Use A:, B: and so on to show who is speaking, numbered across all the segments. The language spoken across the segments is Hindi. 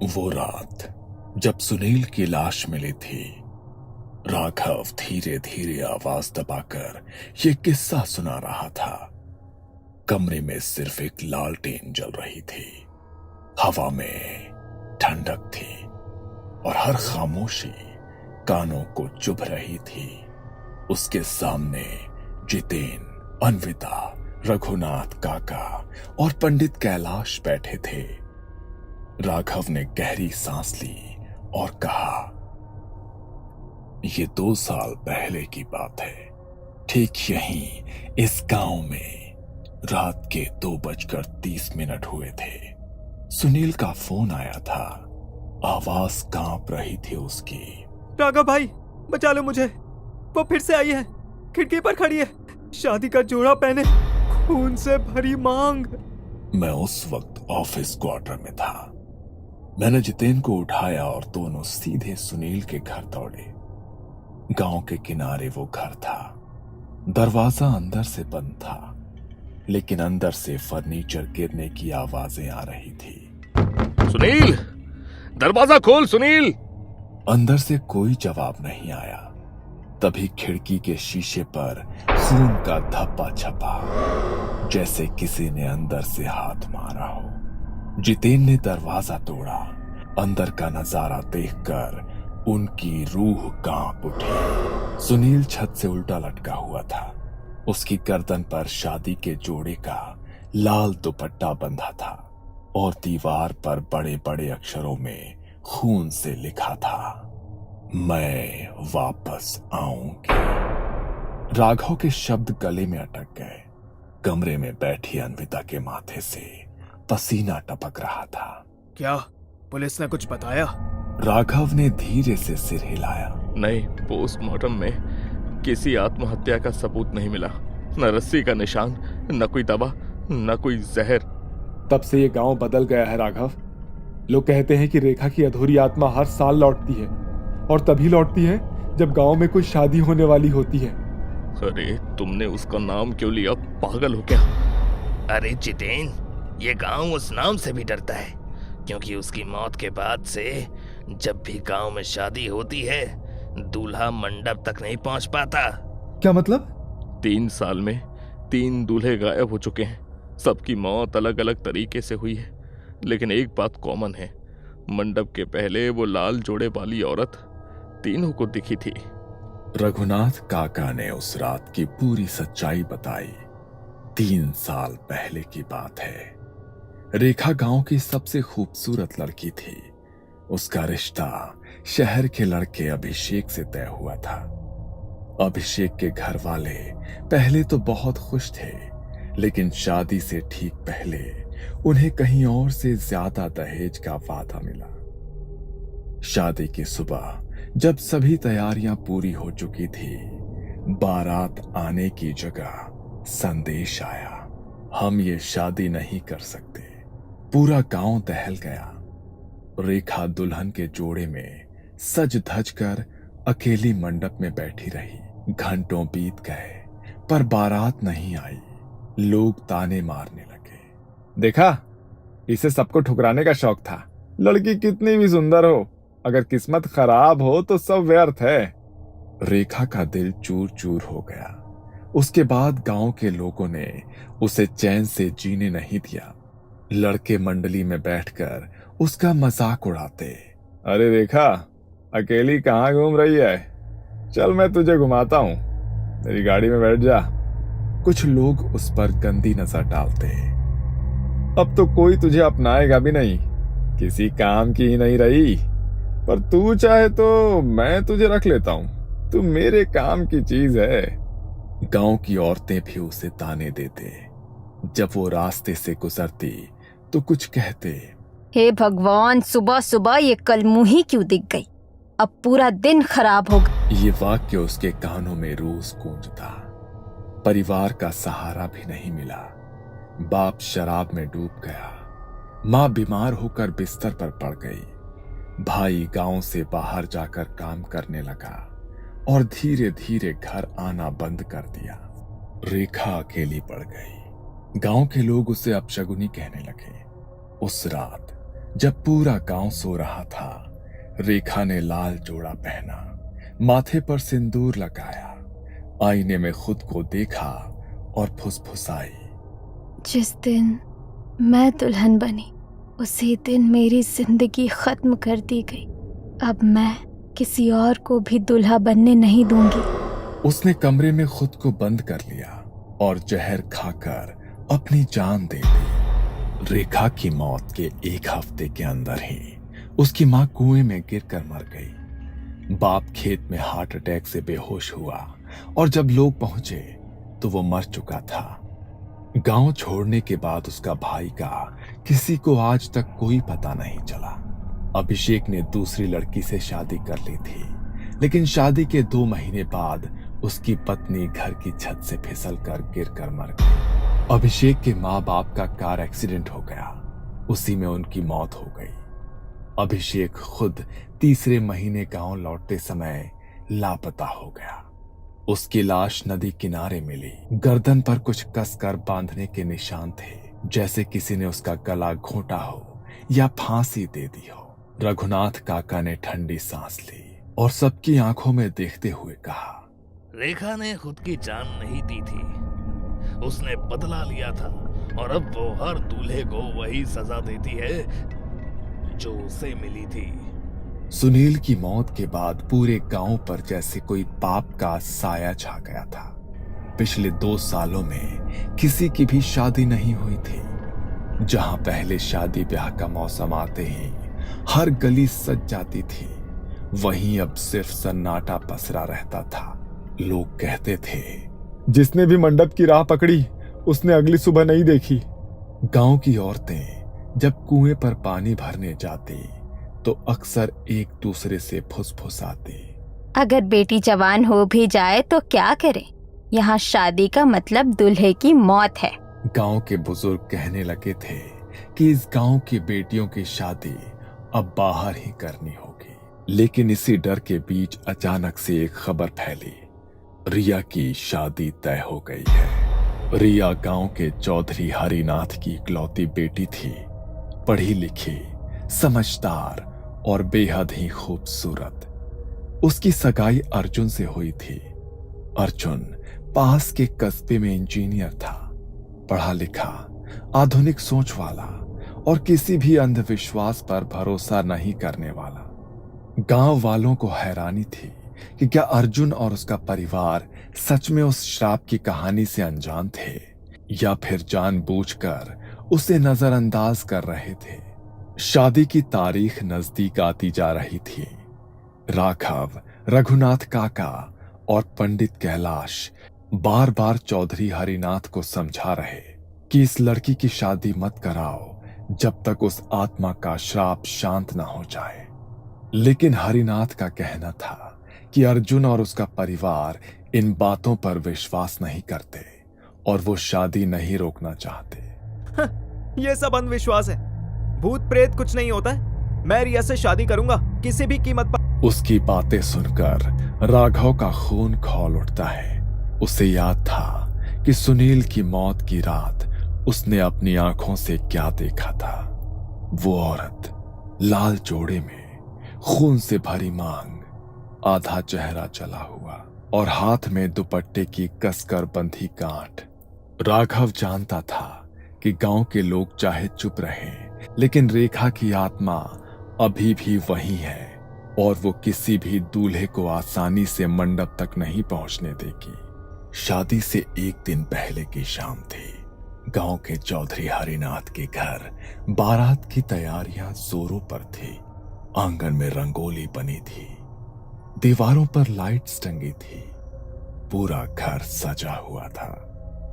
A: वो रात जब सुनील की लाश मिली थी, राघव धीरे धीरे आवाज दबाकर ये किस्सा सुना रहा था। कमरे में सिर्फ एक लालटेन जल रही थी। हवा में ठंडक थी और हर खामोशी कानों को चुभ रही थी। उसके सामने जितेन, अन्विता, रघुनाथ काका और पंडित कैलाश बैठे थे। राघव ने गहरी सांस ली और कहा, ये 2 साल पहले की बात है। ठीक यहीं इस गांव में रात के 2:30 हुए थे। सुनील का फोन आया था। आवाज कांप रही थी उसकी।
B: राघव भाई, बचा लो मुझे। वो फिर से आई है, खिड़की पर खड़ी है, शादी का जोड़ा पहने, खून से भरी मांग।
A: मैं उस वक्त ऑफिस क्वार्टर में था। मैंने जितेन को उठाया और दोनों सीधे सुनील के घर दौड़े। गांव के किनारे वो घर था। दरवाजा अंदर से बंद था, लेकिन अंदर से फर्नीचर गिरने की आवाजें आ रही थी।
C: सुनील, दरवाजा खोल सुनील।
A: अंदर से कोई जवाब नहीं आया। तभी खिड़की के शीशे पर खून का धब्बा छपा, जैसे किसी ने अंदर से हाथ मारा हो। जितेन ने दरवाजा तोड़ा। अंदर का नजारा देखकर उनकी रूह कांप उठी। सुनील छत से उल्टा लटका हुआ था। उसकी गर्दन पर शादी के जोड़े का लाल दुपट्टा बंधा था और दीवार पर बड़े बड़े अक्षरों में खून से लिखा था, मैं वापस आऊंगी। राघव के शब्द गले में अटक गए। कमरे में बैठी अन्विता के माथे से पसीना टपक रहा था।
B: क्या पुलिस ने कुछ बताया?
A: राघव ने धीरे से सिर हिलाया।
C: नहीं, पोस्टमार्टम में किसी आत्महत्या का सबूत नहीं मिला। न रस्सी का निशान, न कोई दवा, न कोई जहर।
D: तब से ये गांव बदल गया है राघव। लोग कहते हैं कि रेखा की अधूरी आत्मा हर साल लौटती है, और तभी लौटती है जब गांव में कोई शादी होने वाली होती है।
C: अरे तुमने उसका नाम क्यों लिया? पागल हो क्या?
E: अरे जितेन, ये गांव उस नाम से भी डरता है, क्योंकि उसकी मौत के बाद से जब भी गांव में शादी होती है, दूल्हा मंडप तक नहीं पहुंच पाता।
D: क्या मतलब?
C: 3 साल में 3 दूल्हे गायब हो चुके हैं। सबकी मौत अलग अलग तरीके से हुई है, लेकिन एक बात कॉमन है। मंडप के पहले वो लाल जोड़े वाली औरत तीनों को दिखी थी।
A: रघुनाथ काका ने उस रात की पूरी सच्चाई बताई। 3 साल पहले की बात है। रेखा गांव की सबसे खूबसूरत लड़की थी। उसका रिश्ता शहर के लड़के अभिषेक से तय हुआ था। अभिषेक के घर वाले पहले तो बहुत खुश थे, लेकिन शादी से ठीक पहले उन्हें कहीं और से ज्यादा दहेज का वादा मिला। शादी की सुबह जब सभी तैयारियां पूरी हो चुकी थी, बारात आने की जगह संदेश आया, हम ये शादी नहीं कर सकते। पूरा गांव दहल गया। रेखा दुल्हन के जोड़े में सज धज कर अकेली मंडप में बैठी रही। घंटों बीत गए, पर बारात नहीं आई। लोग ताने मारने लगे।
D: देखा, इसे सबको ठुकराने का शौक था। लड़की कितनी भी सुंदर हो, अगर किस्मत खराब हो तो सब व्यर्थ है।
A: रेखा का दिल चूर चूर हो गया। उसके बाद गांव के लोगों ने उसे चैन से जीने नहीं दिया। लड़के मंडली में बैठकर उसका मजाक उड़ाते।
D: अरे रेखा, अकेली कहाँ घूम रही है? चल मैं तुझे घुमाता हूँ, मेरी गाड़ी में बैठ जा।
A: कुछ लोग उस पर गंदी नजर डालते।
D: अब तो कोई तुझे अपनाएगा भी नहीं, किसी काम की ही नहीं रही। पर तू चाहे तो मैं तुझे रख लेता हूँ, तू मेरे काम की चीज है।
A: गांव की औरतें भी उसे ताने देते। जब वो रास्ते से गुजरती तो कुछ कहते,
F: हे भगवान, सुबह सुबह ये कलमुही क्यों दिख गई? अब पूरा दिन खराब हो गया।
A: ये वाक्य उसके कानों में रोज गूंजता। परिवार का सहारा भी नहीं मिला। बाप शराब में डूब गया। माँ बीमार होकर बिस्तर पर पड़ गई। भाई गांव से बाहर जाकर काम करने लगा और धीरे धीरे घर आना बंद कर दिया। रेखा अकेली पड़ गई। गांव के लोग उसे अपशगुनी कहने लगे। उस रात जब पूरा गांव सो रहा था, रेखा ने लाल जोड़ा पहना, माथे पर सिंदूर लगाया, आईने में खुद को देखा और फुसफुसाई।
F: जिस दिन मैं दुल्हन बनी उसी दिन मेरी जिंदगी खत्म कर दी गई। अब मैं किसी और को भी दूल्हा बनने नहीं दूंगी।
A: उसने कमरे में खुद को बंद कर लिया और जहर खाकर अपनी जान दे दी। रेखा की मौत के एक हफ्ते के अंदर ही उसकी मां कुएं में गिरकर मर गई। बाप खेत में हार्ट अटैक से बेहोश हुआ और जब लोग पहुंचे तो वो मर चुका था। गांव छोड़ने के बाद उसका भाई का किसी को आज तक कोई पता नहीं चला। अभिषेक ने दूसरी लड़की से शादी कर ली थी, लेकिन शादी के 2 महीने बाद उसकी पत्नी घर की छत से फिसलकर गिरकर मर गई। अभिषेक के माँ बाप का कार एक्सीडेंट हो गया, उसी में उनकी मौत हो गई। अभिषेक खुद तीसरे महीने गांव लौटते समय लापता हो गया। उसकी लाश नदी किनारे मिली। गर्दन पर कुछ कसकर बांधने के निशान थे, जैसे किसी ने उसका गला घोंटा हो या फांसी दे दी हो। रघुनाथ काका ने ठंडी सांस ली और सबकी आंखों में देखते हुए कहा,
E: रेखा ने खुद की जान नहीं दी थी, उसने बदला लिया था और अब वो हर दूल्हे को वही सजा देती है जो उसे मिली थी।
A: सुनील की मौत के बाद पूरे गांव पर जैसे कोई पाप का साया छा गया था। पिछले 2 सालों में किसी की भी शादी नहीं हुई थी। जहां पहले शादी ब्याह का मौसम आते ही हर गली सज जाती थी, वहीं अब सिर्फ सन्नाटा पसरा रहता था। लोग कहते थे,
D: जिसने भी मंडप की राह पकड़ी उसने अगली सुबह नहीं देखी।
A: गांव की औरतें जब कुएं पर पानी भरने जाती तो अक्सर एक दूसरे से फुसफुसाती,
F: अगर बेटी जवान हो भी जाए तो क्या करे, यहाँ शादी का मतलब दूल्हे की मौत है।
A: गांव के बुजुर्ग कहने लगे थे कि इस गांव की बेटियों की शादी अब बाहर ही करनी होगी। लेकिन इसी डर के बीच अचानक से एक खबर फैली, रिया की शादी तय हो गई है। रिया गांव के चौधरी हरिनाथ की इकलौती बेटी थी, पढ़ी लिखी, समझदार और बेहद ही खूबसूरत। उसकी सगाई अर्जुन से हुई थी। अर्जुन पास के कस्बे में इंजीनियर था, पढ़ा लिखा, आधुनिक सोच वाला और किसी भी अंधविश्वास पर भरोसा नहीं करने वाला। गांव वालों को हैरानी थी कि क्या अर्जुन और उसका परिवार सच में उस श्राप की कहानी से अनजान थे या फिर जानबूझकर उसे नजरअंदाज कर रहे थे। शादी की तारीख नजदीक आती जा रही थी। राघव, रघुनाथ काका और पंडित कैलाश बार बार चौधरी हरिनाथ को समझा रहे कि इस लड़की की शादी मत कराओ जब तक उस आत्मा का श्राप शांत ना हो जाए। लेकिन हरिनाथ का कहना था कि अर्जुन और उसका परिवार इन बातों पर विश्वास नहीं करते और वो शादी नहीं रोकना चाहते।
B: ये सब अंधविश्वास है, भूत प्रेत कुछ नहीं होता है। मैं रिया से शादी करूंगा किसी भी कीमत पर।
A: उसकी बातें सुनकर राघव का खून खौल उठता है। उसे याद था कि सुनील की मौत की रात उसने अपनी आंखों से क्या देखा था। वो औरत लाल जोड़े में, खून से भरी मांग, आधा चेहरा जला हुआ और हाथ में दुपट्टे की कसकर बंधी गांठ। राघव जानता था कि गांव के लोग चाहे चुप रहें, लेकिन रेखा की आत्मा अभी भी वही है और वो किसी भी दूल्हे को आसानी से मंडप तक नहीं पहुंचने देगी। शादी से एक दिन पहले की शाम थी। गांव के चौधरी हरिनाथ के घर बारात की तैयारियां जोरों पर थी। आंगन में रंगोली बनी थी, दीवारों पर लाइट्स टंगी थी, पूरा घर सजा हुआ था।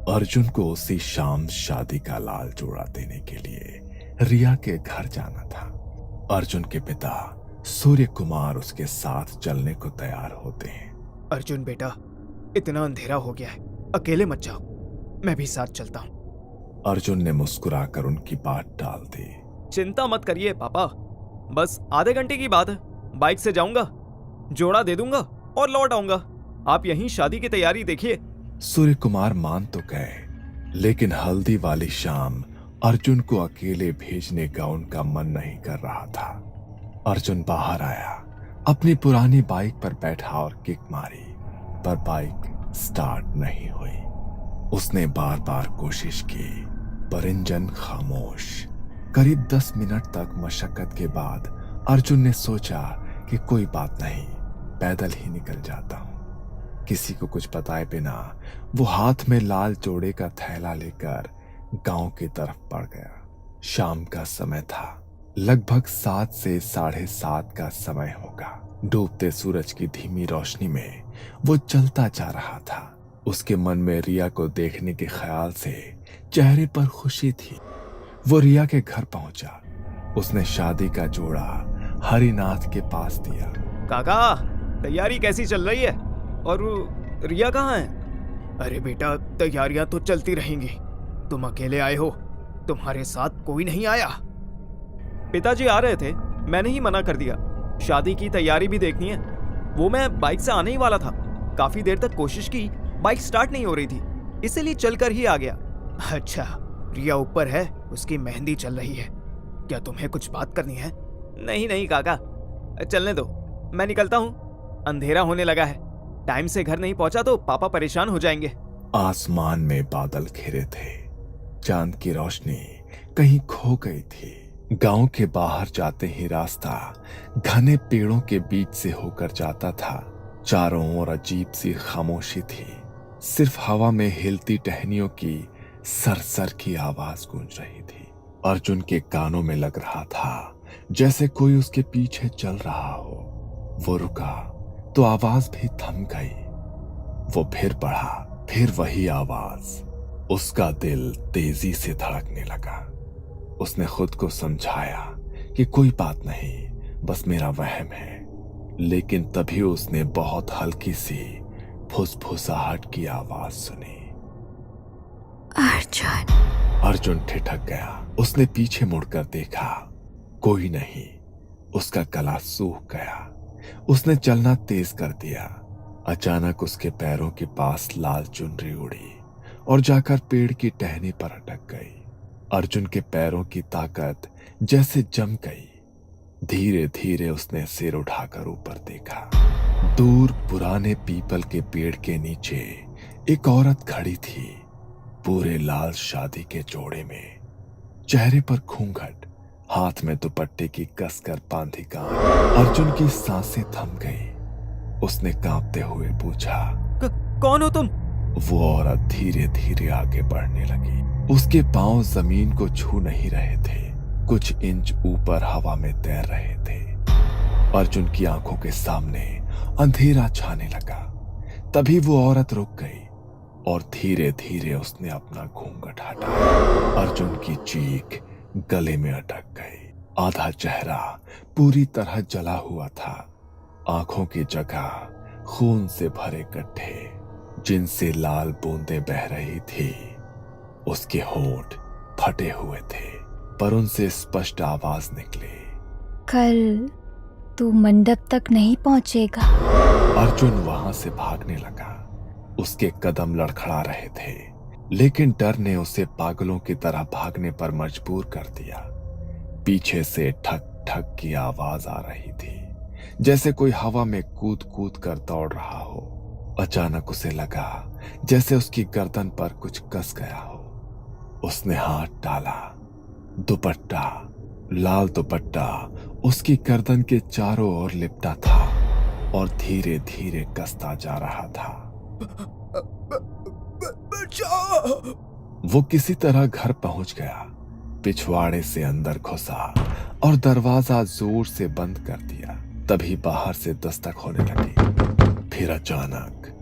A: अर्जुन को उसी शाम शादी का लाल जोड़ा देने के लिए रिया के घर जाना था। अर्जुन के पिता सूर्य कुमार उसके साथ चलने को तैयार होते हैं।
B: अर्जुन बेटा, इतना अंधेरा हो गया है, अकेले मत जाओ, मैं भी साथ चलता हूँ।
A: अर्जुन ने मुस्कुराकर उनकी बात टाल दी।
B: चिंता मत करिए पापा, बस आधे घंटे की बात है, बाइक से जाऊंगा, जोड़ा दे दूंगा और लौट आऊंगा। आप यहीं शादी की तैयारी देखिए।
A: सूर्य कुमार मान तो गए, लेकिन हल्दी वाली शाम अर्जुन को अकेले भेजने का उनका मन नहीं कर रहा था। अर्जुन बाहर आया, अपनी पुरानी बाइक पर बैठा और किक मारी, पर बाइक स्टार्ट नहीं हुई। उसने बार बार कोशिश की, पर इंजन खामोश। करीब 10 मिनट तक मशक्कत के बाद अर्जुन ने सोचा कि कोई बात नहीं, पैदल ही निकल जाता हूं। किसी को कुछ बताए बिना वो हाथ में लाल जोड़े का थैला लेकर गांव की तरफ बढ़ गया। शाम का समय था, लगभग 7 से 7:30 का समय होगा। डूबते सूरज की धीमी रोशनी में वो चलता जा रहा था। उसके मन में रिया को देखने के ख्याल से चेहरे पर खुशी थी। वो रिया के घर पहुंचा। उसने शादी का जोड़ा हरिनाथ के पास दिया।
B: काका, तैयारी कैसी चल रही है? और वो रिया कहाँ है? अरे बेटा, तैयारियां तो चलती रहेंगी। तुम अकेले आए हो, तुम्हारे साथ कोई नहीं आया? पिताजी आ रहे थे, मैंने ही मना कर दिया। शादी की तैयारी भी देखनी है। वो मैं बाइक से आने ही वाला था। काफी देर तक कोशिश की, बाइक स्टार्ट नहीं हो रही थी, इसीलिए चलकर ही आ गया। अच्छा, रिया ऊपर है, उसकी मेहंदी चल रही है। क्या तुम्हें कुछ बात करनी है? नहीं नहीं काका, चलने दो, मैं निकलता हूँ। अंधेरा होने लगा है, टाइम से घर नहीं पहुंचा तो पापा परेशान हो जाएंगे।
A: आसमान में बादल घिरे थे, चांद की रोशनी कहीं खो गई थी। गांव के बाहर जाते ही रास्ता घने पेड़ों के बीच से होकर जाता था। चारों ओर अजीब सी खामोशी थी, सिर्फ हवा में हिलती टहनियों की सरसर की आवाज गूंज रही थी। अर्जुन के कानों में लग रहा था जैसे कोई उसके पीछे चल रहा हो। वो रुका तो आवाज भी थम गई। वो फिर बढ़ा, फिर वही आवाज। उसका दिल तेजी से धड़कने लगा। उसने खुद को समझाया कि कोई बात नहीं, बस मेरा वहम है। लेकिन तभी उसने बहुत हल्की सी फुसफुसाहट की आवाज सुनी। अर्जुन ठिठक गया। उसने पीछे मुड़कर देखा, कोई नहीं। उसका गला सूख गया। उसने चलना तेज कर दिया। अचानक उसके पैरों के पास लाल चुनरी उड़ी और जाकर पेड़ की टहनी पर अटक गई। अर्जुन के पैरों की ताकत जैसे जम गई। धीरे धीरे उसने सिर उठाकर ऊपर देखा। दूर पुराने पीपल के पेड़ के नीचे एक औरत खड़ी थी, पूरे लाल शादी के जोड़े में, चेहरे पर घूंघट, हाथ में दुपट्टे की कसकर बांधी गांठ। अर्जुन की सांसें थम गई। उसने कांपते हुए पूछा,
B: कौन हो तुम?
A: वो औरत धीरे धीरे आगे बढ़ने लगी। उसके पांव जमीन को छू नहीं रहे थे, कुछ इंच ऊपर हवा में तैर रहे थे। अर्जुन की आंखों के सामने अंधेरा छाने लगा। तभी वो औरत रुक गई और धीरे धीरे उसने अपना घूंघट हटाया। अर्जुन की चीख गले में अटक गई। आधा चेहरा पूरी तरह जला हुआ था। आंखों की जगह खून से भरे गड्ढे, जिनसे लाल बूंदें बह रही थी। उसके होंठ फटे हुए थे, पर उनसे स्पष्ट आवाज निकली,
F: कल तू मंडप तक नहीं पहुंचेगा।
A: अर्जुन वहां से भागने लगा। उसके कदम लड़खड़ा रहे थे, लेकिन डर ने उसे पागलों की तरह भागने पर मजबूर कर दिया। पीछे से ठक ठक की आवाज आ रही थी, जैसे कोई हवा में कूद कूद कर दौड़ रहा हो। अचानक उसे लगा जैसे उसकी गर्दन पर कुछ कस गया हो। उसने हाथ डाला। दुपट्टा, लाल दुपट्टा उसकी गर्दन के चारों ओर लिपटा था और धीरे धीरे कसता जा रहा था। वो किसी तरह घर पहुंच गया, पिछवाड़े से अंदर घुसा और दरवाजा जोर से बंद कर दिया। तभी बाहर से दस्तक होने लगी। फिर अचानक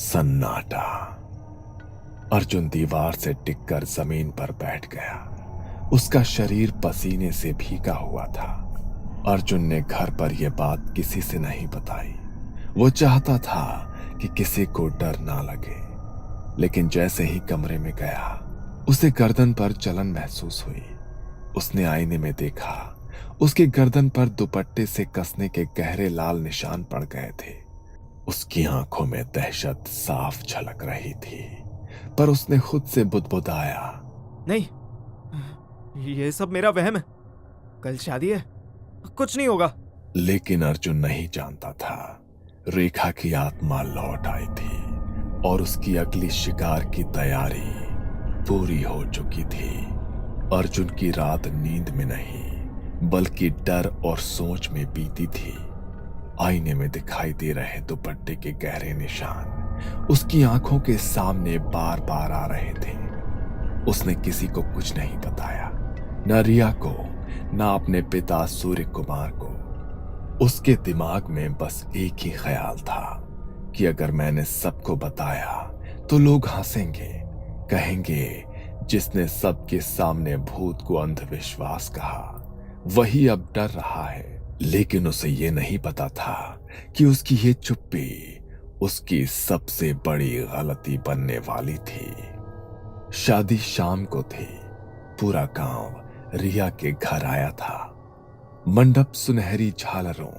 A: सन्नाटा। अर्जुन दीवार से टिककर जमीन पर बैठ गया। उसका शरीर पसीने से भीगा हुआ था। अर्जुन ने घर पर यह बात किसी से नहीं बताई। वो चाहता था कि किसी को डर ना लगे। लेकिन जैसे ही कमरे में गया, उसे गर्दन पर जलन महसूस हुई। उसने आईने में देखा, उसकी गर्दन पर दुपट्टे से कसने के गहरे लाल निशान पड़ गए थे। उसकी आंखों में दहशत साफ झलक रही थी, पर उसने खुद से बुदबुदाया,
B: नहीं, ये सब मेरा वहम है। कल शादी है, कुछ नहीं होगा।
A: लेकिन अर्जुन नहीं जानता था रेखा की आत्मा लौट आई थी और उसकी अगली शिकार की तैयारी पूरी हो चुकी थी। अर्जुन की रात नींद में नहीं बल्कि डर और सोच में बीती थी। आईने में दिखाई दे रहे दुपट्टे के गहरे निशान उसकी आंखों के सामने बार बार आ रहे थे। उसने किसी को कुछ नहीं बताया, न रिया को, न अपने पिता सूर्य कुमार को। उसके दिमाग में बस एक ही ख्याल था कि अगर मैंने सबको बताया तो लोग हंसेंगे, कहेंगे जिसने सबके सामने भूत को अंधविश्वास कहा वही अब डर रहा है। लेकिन उसे ये नहीं पता था कि उसकी ये चुप्पी उसकी सबसे बड़ी गलती बनने वाली थी। शादी शाम को थी। पूरा गांव रिया के घर आया था। मंडप सुनहरी झालरों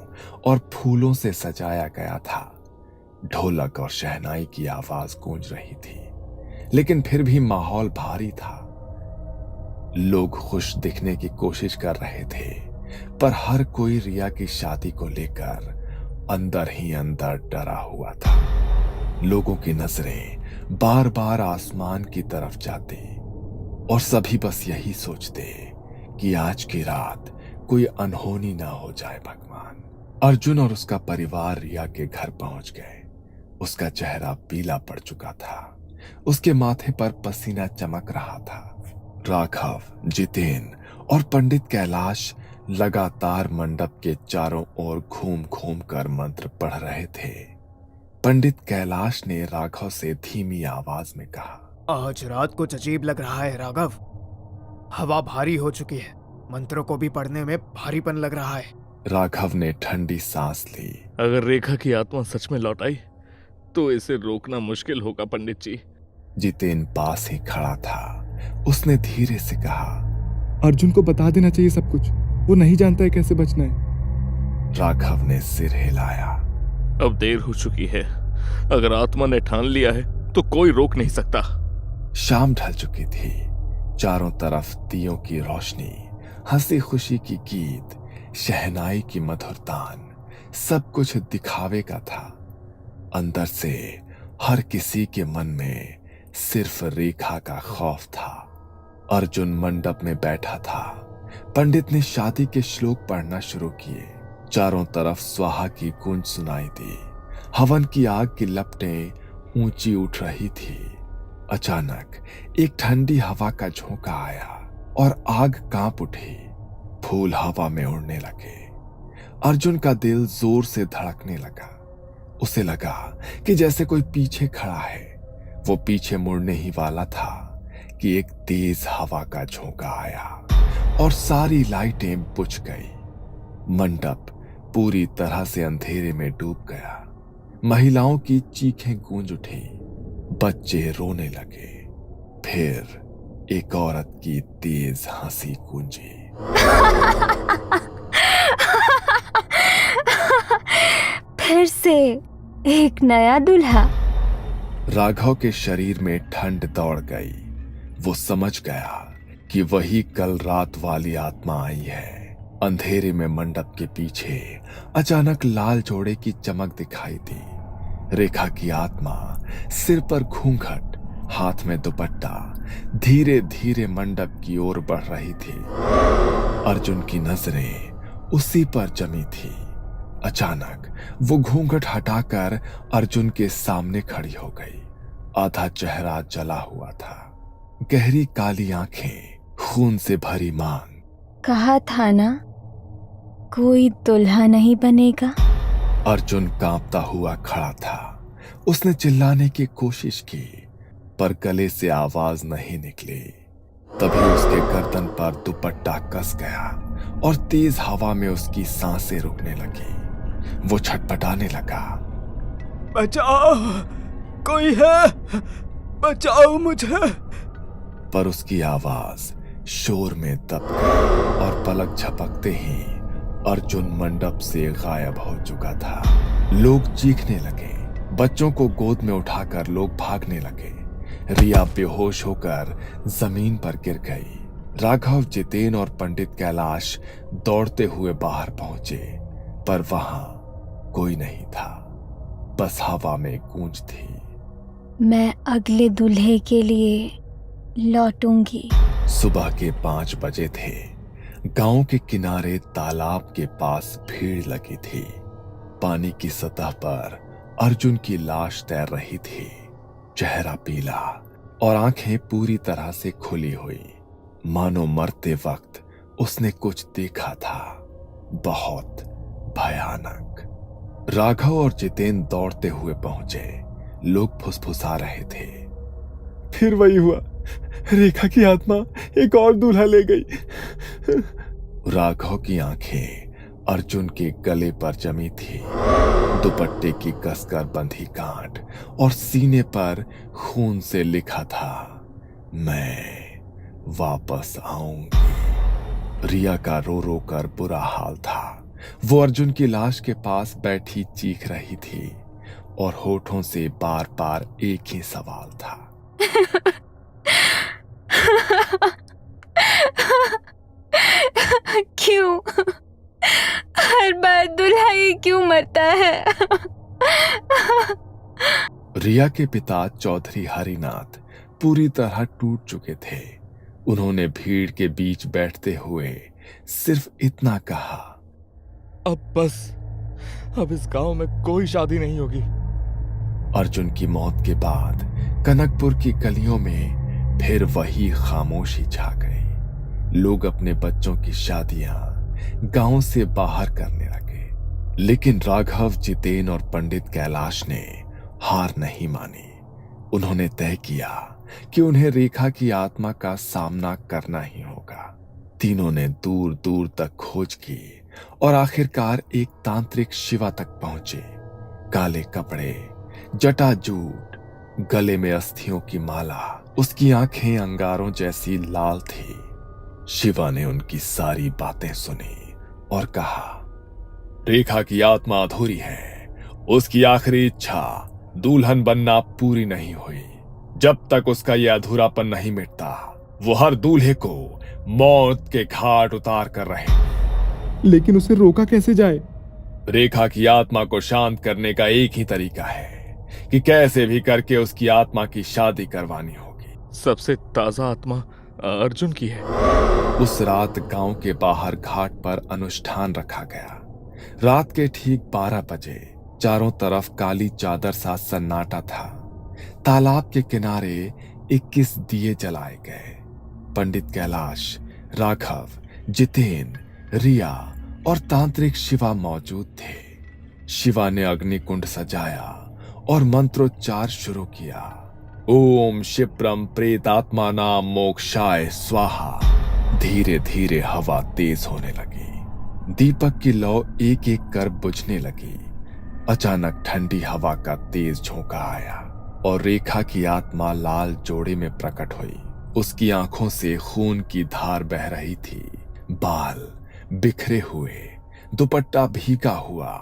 A: और फूलों से सजाया गया था। ढोलक और शहनाई की आवाज गूंज रही थी, लेकिन फिर भी माहौल भारी था। लोग खुश दिखने की कोशिश कर रहे थे, पर हर कोई रिया की शादी को लेकर अंदर ही अंदर डरा हुआ था। लोगों की नजरें बार बार आसमान की तरफ जाती और सभी बस यही सोचते कि आज की रात कोई अनहोनी ना हो जाए भगवान। अर्जुन और उसका परिवार रिया के घर पहुंच गए। उसका चेहरा पीला पड़ चुका था। उसके माथे पर पसीना चमक रहा था। राघव, जितेन और पंडित कैलाश लगातार मंडप के चारों ओर घूम घूम कर मंत्र पढ़ रहे थे। पंडित कैलाश ने राघव से धीमी आवाज में कहा,
B: आज रात कुछ अजीब लग रहा है राघव। हवा भारी हो चुकी है, मंत्रों को भी पढ़ने में भारीपन लग रहा है।
A: राघव ने ठंडी सांस ली।
C: अगर रेखा की आत्मा सच में लौट आई तो इसे रोकना मुश्किल होगा पंडित जी।
A: जितेन पास ही खड़ा था। उसने धीरे से कहा,
D: अर्जुन को बता देना चाहिए सब कुछ, वो नहीं जानता है कैसे बचना है।
A: राघव ने सिर हिलाया।
C: अब देर हो चुकी है। अगर आत्मा ने ठान लिया है तो कोई रोक नहीं सकता।
A: शाम ढल चुकी थी। चारों तरफ दियों की रोशनी, हंसी खुशी की गीत, शहनाई की मधुर तान, सब कुछ दिखावे का था। अंदर से हर किसी के मन में सिर्फ रेखा का खौफ था। अर्जुन मंडप में बैठा था। पंडित ने शादी के श्लोक पढ़ना शुरू किए। चारों तरफ स्वाहा की गूंज सुनाई दी। हवन की आग की लपटें ऊंची उठ रही थी। अचानक एक ठंडी हवा का झोंका आया और आग कांप उठी। फूल हवा में उड़ने लगे। अर्जुन का दिल जोर से धड़कने लगा। उसे लगा कि जैसे कोई पीछे खड़ा है। वो पीछे मुड़ने ही वाला था कि एक तेज हवा का झोंका आया और सारी लाइटें बुझ गई। मंडप पूरी तरह से अंधेरे में डूब गया। महिलाओं की चीखें गूंज उठी। बच्चे रोने लगे। फिर एक औरत की तेज हंसी गूंजी।
F: फिर से एक नया दूल्हा।
A: राघव के शरीर में ठंड दौड़ गई। वो समझ गया कि वही कल रात वाली आत्मा आई है। अंधेरे में मंडप के पीछे अचानक लाल जोड़े की चमक दिखाई दी। रेखा की आत्मा सिर पर घूंघट, हाथ में दुपट्टा, धीरे धीरे मंडप की ओर बढ़ रही थी। अर्जुन की नजरें उसी पर जमी थी। अचानक वो घूंघट हटाकर अर्जुन के सामने खड़ी हो गई। आधा चेहरा जला हुआ था। गहरी काली आंखें, खून से भरी मांग।
F: कहा था ना कोई दूल्हा नहीं बनेगा।
A: अर्जुन कांपता हुआ खड़ा था। उसने चिल्लाने की कोशिश की, पर गले से आवाज नहीं निकली। तभी उसके गर्दन पर दुपट्टा कस गया और तेज हवा में उसकी सांसें रुकने लगी। वो छटपटाने लगा।
B: बचाओ, कोई है, बचाओ मुझे।
A: पर उसकी आवाज शोर में दब गई और पलक झपकते ही अर्जुन मंडप से गायब हो चुका था। लोग चीखने लगे। बच्चों को गोद में उठाकर लोग भागने लगे। रिया बेहोश होकर जमीन पर गिर गई। राघव, जितेन और पंडित कैलाश दौड़ते हुए बाहर पहुंचे, पर वहां कोई नहीं था। बस हवा में गूंज थी।
F: मैं अगले दूल्हे के लिए लौटूंगी।
A: सुबह के 5 बजे थे। गांव के किनारे तालाब के पास भीड़ लगी थी। पानी की सतह पर अर्जुन की लाश तैर रही थी, चेहरा पीला और आंखें पूरी तरह से खुली हुई, मानो मरते वक्त उसने कुछ देखा था, बहुत भयानक। राघव और जितेन दौड़ते हुए पहुंचे। लोग फुसफुसा रहे थे।
D: फिर वही हुआ, रेखा की आत्मा एक और दूल्हा ले गई।
A: राघव की आंखें अर्जुन के गले पर जमी थी। दुपट्टे की कसकर बंधी गांठ और सीने पर खून से लिखा था, मैं वापस आऊंगी। रिया का रो रो कर बुरा हाल था। वो अर्जुन की लाश के पास बैठी चीख रही थी और होठों से बार बार एक ही सवाल था।
F: क्यों हर बार दूल्हा ही क्यों मरता है?
A: रिया के पिता चौधरी हरिनाथ पूरी तरह टूट चुके थे। उन्होंने भीड़ के बीच बैठते हुए सिर्फ इतना कहा,
C: अब बस, अब इस गांव में कोई शादी नहीं होगी।
A: अर्जुन की मौत के बाद कनकपुर की गलियों में फिर वही खामोशी छा गई। लोग अपने बच्चों की शादियां गांव से बाहर करने लगे, लेकिन राघव, जितेन और पंडित कैलाश ने हार नहीं मानी। उन्होंने तय किया कि उन्हें रेखा की आत्मा का सामना करना ही होगा। तीनों ने दूर दूर तक खोज की और आखिरकार एक तांत्रिक शिवा तक पहुंचे। काले कपड़े, जटाजूट, गले में अस्थियों की माला, उसकी आंखें अंगारों जैसी लाल थी। शिवा ने उनकी सारी बातें सुनी और कहा, रेखा की आत्मा अधूरी है। उसकी आखिरी इच्छा दुल्हन बनना पूरी नहीं हुई। जब तक उसका यह अधूरापन नहीं मिटता, वो हर दूल्हे को मौत के घाट उतार कर रहे।
D: लेकिन उसे रोका कैसे जाए?
A: रेखा की आत्मा को शांत करने का एक ही तरीका है कि कैसे भी करके उसकी आत्मा की शादी करवानी होगी।
C: सबसे ताजा आत्मा अर्जुन की है।
A: उस रात गांव के बाहर घाट पर अनुष्ठान रखा गया। रात के ठीक 12 बजे चारों तरफ काली चादर सा सन्नाटा था। तालाब के किनारे 21 दिए जलाए गए। पंडित कैलाश, राघव, जितेन, रिया और तांत्रिक शिवा मौजूद थे। शिवा ने अग्निकुंड सजाया और मंत्रोच्चार शुरू किया। ओम शिप्रम प्रेतात्मा नाम मोक्षाय स्वाहा। धीरे धीरे हवा तेज होने लगी। दीपक की लौ एक एक कर बुझने लगी। अचानक ठंडी हवा का तेज झोंका आया और रेखा की आत्मा लाल जोड़े में प्रकट हुई। उसकी आंखों से खून की धार बह रही थी। बाल बिखरे हुए, दुपट्टा भीगा हुआ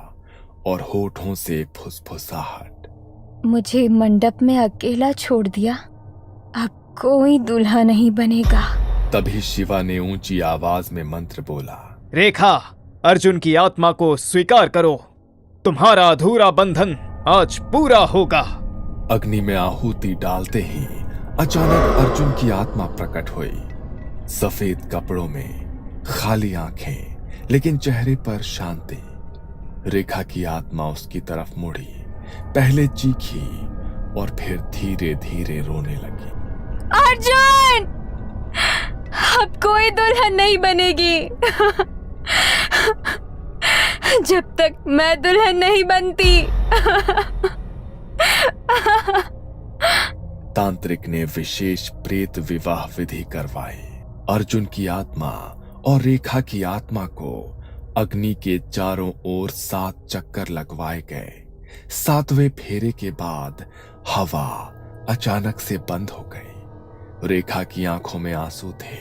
A: और होठों से फुसफुसाहट।
F: मुझे मंडप में अकेला छोड़ दिया। अब कोई दूल्हा नहीं बनेगा।
A: तभी शिवा ने ऊंची आवाज में मंत्र बोला,
B: रेखा, अर्जुन की आत्मा को स्वीकार करो। तुम्हारा अधूरा बंधन आज पूरा होगा।
A: अग्नि में आहुति डालते ही अचानक अर्जुन की आत्मा प्रकट हुई। सफेद कपड़ों में, खाली आंखें, लेकिन चेहरे पर शांति। रेखा की आत्मा उसकी तरफ मुड़ी, पहले चीखी और फिर धीरे धीरे रोने लगी।
F: अर्जुन, अब कोई दुल्हन नहीं बनेगी जब तक मैं दुल्हन नहीं बनती।
A: तांत्रिक ने विशेष प्रेत विवाह विधि करवाई। अर्जुन की आत्मा और रेखा की आत्मा को अग्नि के चारों ओर 7 चक्कर लगवाए गए। 7वें फेरे के बाद हवा अचानक से बंद हो गई। रेखा की आंखों में आंसू थे।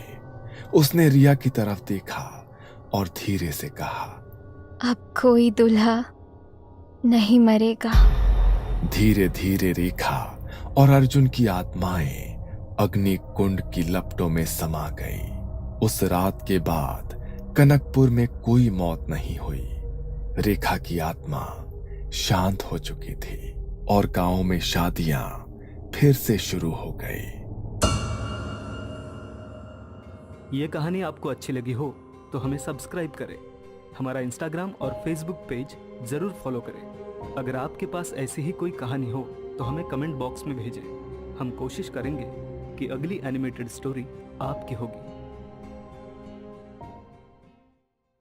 A: उसने रिया की तरफ देखा और धीरे से कहा,
F: अब कोई दूल्हा नहीं मरेगा।
A: धीरे धीरे रेखा और अर्जुन की आत्माएं अग्नि कुंड की लपटों में समा गई। उस रात के बाद कनकपुर में कोई मौत नहीं हुई। रेखा की आत्मा शांत हो चुकी थी और गांव में शादियां फिर से शुरू हो गई।
G: ये कहानी आपको अच्छी लगी हो तो हमें सब्सक्राइब करें, हमारा इंस्टाग्राम और फेसबुक पेज जरूर फॉलो करें। अगर आपके पास ऐसी ही कोई कहानी हो तो हमें कमेंट बॉक्स में भेजें। हम कोशिश करेंगे कि अगली एनिमेटेड स्टोरी आपकी होगी।